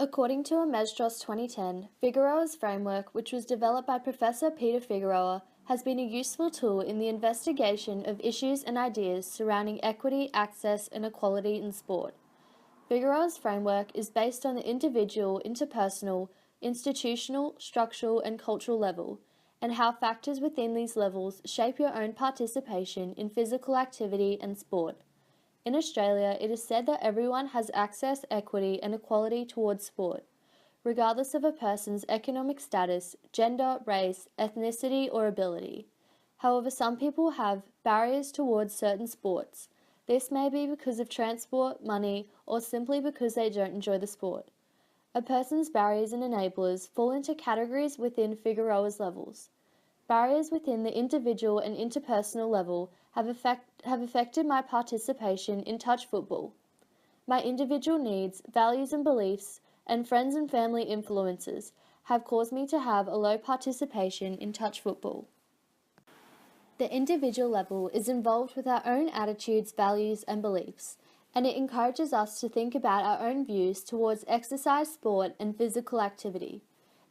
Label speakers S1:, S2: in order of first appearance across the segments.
S1: According to a Mesdros 2010, Figueroa's framework, which was developed by Professor Peter Figueroa, has been a useful tool in the investigation of issues and ideas surrounding equity, access, and equality in sport. Figueroa's framework is based on the individual, interpersonal, institutional, structural, and cultural level, and how factors within these levels shape your own participation in physical activity and sport. In Australia, it is said that everyone has access, equity, and equality towards sport, regardless of a person's economic status, gender, race, ethnicity, or ability. However, some people have barriers towards certain sports. This may be because of transport, money, or simply because they don't enjoy the sport. A person's barriers and enablers fall into categories within Figueroa's levels. Barriers within the individual and interpersonal level have affected my participation in touch football. My individual needs, values and beliefs, and friends and family influences have caused me to have a low participation in touch football. The individual level is involved with our own attitudes, values, and beliefs, and it encourages us to think about our own views towards exercise, sport, and physical activity.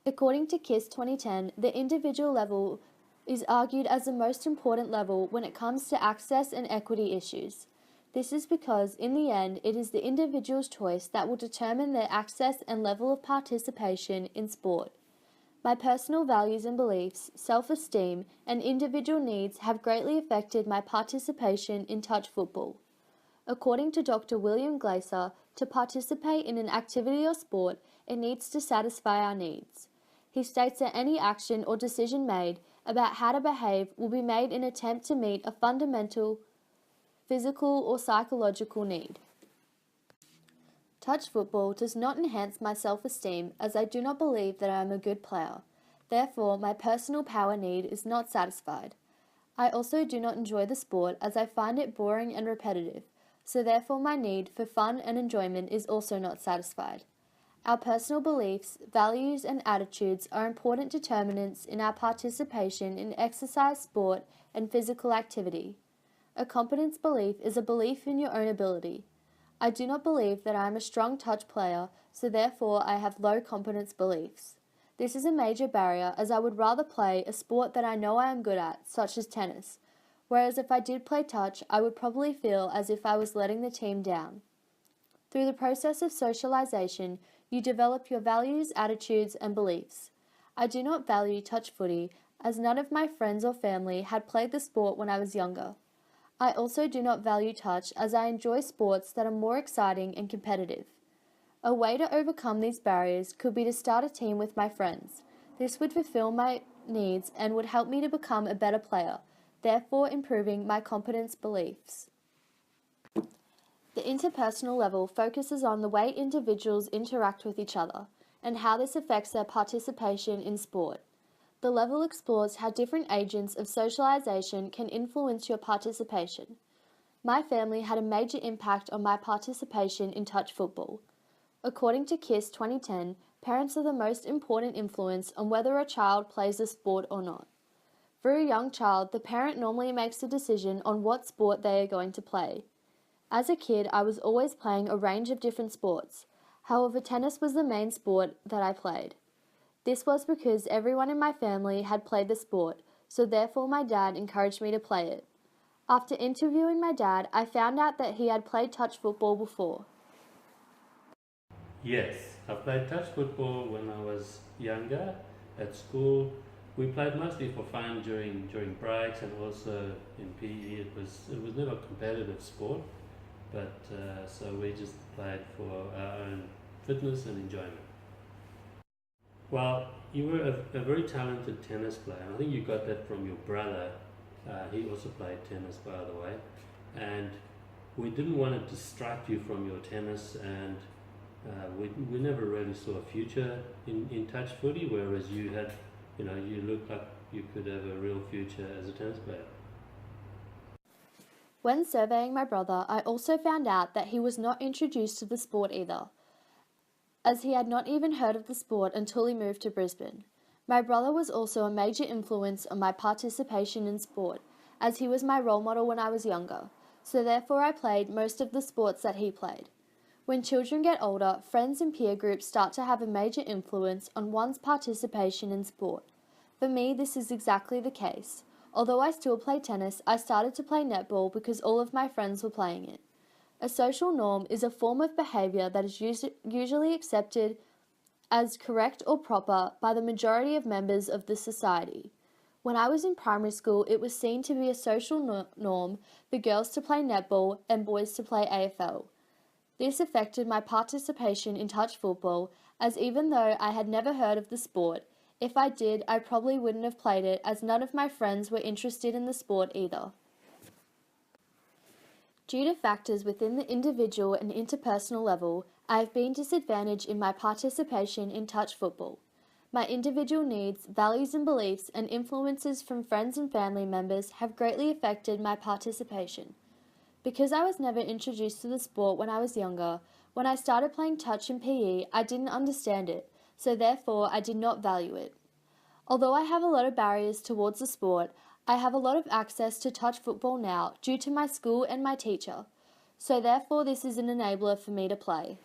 S1: According to KISS 2010, the individual level is argued as the most important level when it comes to access and equity issues. This is because, in the end, it is the individual's choice that will determine their access and level of participation in sport. My personal values and beliefs, self-esteem, and individual needs have greatly affected my participation in touch football. According to Dr. William Glaser, to participate in an activity or sport, it needs to satisfy our needs. He states that any action or decision made about how to behave will be made in an attempt to meet a fundamental physical or psychological need. Touch football does not enhance my self-esteem as I do not believe that I am a good player. Therefore, my personal power need is not satisfied. I also do not enjoy the sport as I find it boring and repetitive, so therefore my need for fun and enjoyment is also not satisfied. Our personal beliefs, values, and attitudes are important determinants in our participation in exercise, sport, and physical activity. A competence belief is a belief in your own ability. I do not believe that I am a strong touch player, so therefore I have low competence beliefs. This is a major barrier as I would rather play a sport that I know I am good at, such as tennis, whereas if I did play touch, I would probably feel as if I was letting the team down. Through the process of socialization, you develop your values, attitudes, and beliefs. I do not value touch footy, as none of my friends or family had played the sport when I was younger. I also do not value touch as I enjoy sports that are more exciting and competitive. A way to overcome these barriers could be to start a team with my friends. This would fulfill my needs and would help me to become a better player, therefore improving my competence beliefs. The interpersonal level focuses on the way individuals interact with each other and how this affects their participation in sport. The level explores how different agents of socialization can influence your participation. My family had a major impact on my participation in touch football. According to KISS 2010, parents are the most important influence on whether a child plays a sport or not. For a young child, the parent normally makes a decision on what sport they are going to play. As a kid, I was always playing a range of different sports. However, tennis was the main sport that I played. This was because everyone in my family had played the sport, so therefore my dad encouraged me to play it. After interviewing my dad, I found out that he had played touch football before.
S2: Yes, I played touch football when I was younger at school. We played mostly for fun during breaks and also in PE. It was never a competitive sport, but so we just played for our own fitness and enjoyment. Well, you were a very talented tennis player. I think you got that from your brother. He also played tennis, by the way, and we didn't want to distract you from your tennis, and we never really saw a future in touch footy, whereas you had, you looked like you could have a real future as a tennis player.
S1: When surveying my brother, I also found out that he was not introduced to the sport either, as he had not even heard of the sport until he moved to Brisbane. My brother was also a major influence on my participation in sport, as he was my role model when I was younger, so therefore I played most of the sports that he played. When children get older, friends and peer groups start to have a major influence on one's participation in sport. For me, this is exactly the case. Although I still play tennis, I started to play netball because all of my friends were playing it. A social norm is a form of behaviour that is usually accepted as correct or proper by the majority of members of the society. When I was in primary school, it was seen to be a social norm for girls to play netball and boys to play AFL. This affected my participation in touch football, as even though I had never heard of the sport, if I did, I probably wouldn't have played it, as none of my friends were interested in the sport either. Due to factors within the individual and interpersonal level, I have been disadvantaged in my participation in touch football. My individual needs, values and beliefs, and influences from friends and family members have greatly affected my participation. Because I was never introduced to the sport when I was younger, when I started playing touch in PE, I didn't understand it, so therefore I did not value it. Although I have a lot of barriers towards the sport, I have a lot of access to touch football now due to my school and my teacher, so therefore this is an enabler for me to play.